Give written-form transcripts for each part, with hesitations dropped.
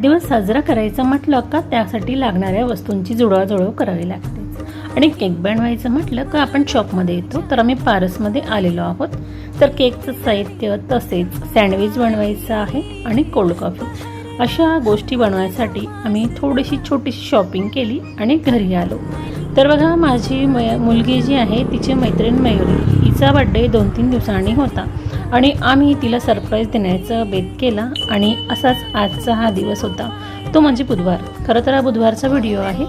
वाढदिवस साजरा करायचा म्हटलं का त्यासाठी लागणाऱ्या वस्तूंची जुळवाजुळव करावी लागते आणि केक बनवायचं म्हटलं का आपण शॉपमध्ये येतो. तर आम्ही पारसमध्ये आलेलो आहोत. तर केकचं साहित्य तसेच सँडविच बनवायचं आहे आणि कोल्ड कॉफी अशा गोष्टी बनवायसाठी आम्ही थोडीशी छोटीशी शॉपिंग केली आणि घरी आलो. तर बघा, माझी मुलगी जी आहे तिची मैत्रीण मयुरी, हिचा बड्डे 2-3 दिवसांनी होता आणि आम्ही तिला सरप्राईज देण्याचा बेत केला आणि असाच आजचा हा दिवस होता, तो म्हणजे बुधवार. खरं तर हा बुधवारचा व्हिडिओ आहे.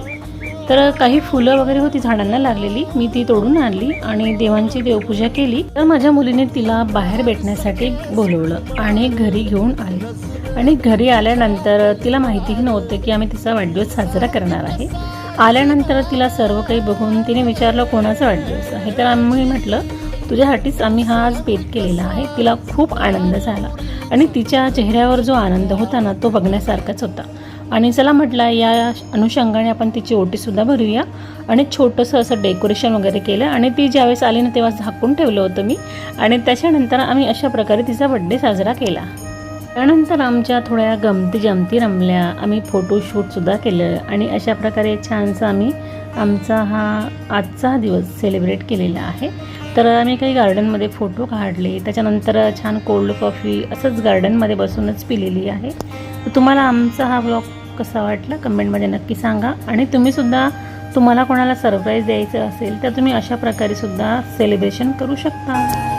तर काही फुलं वगैरे होती झाडांना लागलेली, मी ती तोडून आणली आणि देवांची देवपूजा केली. तर माझ्या मुलीने तिला बाहेर भेटण्यासाठी बोलवलं आणि घरी घेऊन आली आणि घरी आल्यानंतर तिला माहितीही नव्हतं की आम्ही तिचा वाढदिवस साजरा करणार आहे. आल्यानंतर तिला सर्व काही बघून तिने विचारलं कोणाचा वाढदिवस आहे. तर आम्ही म्हटलं तुझ्यासाठीच आम्ही हा आज बेत केलेला आहे. तिला खूप आनंद झाला आणि तिच्या चेहऱ्यावर जो आनंद होता ना, तो बघण्यासारखाच होता. आणि चला म्हटलं या अनुषंगाने आपण तिची ओटीसुद्धा भरूया आणि छोटंसं असं डेकोरेशन वगैरे केलं आणि ती ज्यावेळेस आली ना तेव्हा झाकून ठेवलं होतं मी आणि त्याच्यानंतर आम्ही अशा प्रकारे तिचा बड्डे साजरा केला. त्यानंतर आमच्या थोड्या गमती रमल्या, आम्ही फोटोशूटसुद्धा केलं आणि अशा प्रकारे छानसा आम्ही आमचा हा आजचा दिवस सेलिब्रेट केलेला आहे. तर आम्ही काही गार्डनमध्ये फोटो काढले, त्याच्यानंतर छान कोल्ड कॉफी असंच गार्डनमध्ये बसूनच पिलेली आहे. तर तुम्हाला आमचा हा ब्लॉग कसा वाटला कमेंटमध्ये नक्की सांगा आणि तुम्हीसुद्धा तुम्हाला कोणाला सरप्राईज द्यायचं असेल तर तुम्ही अशा प्रकारे सुद्धा सेलिब्रेशन करू शकता.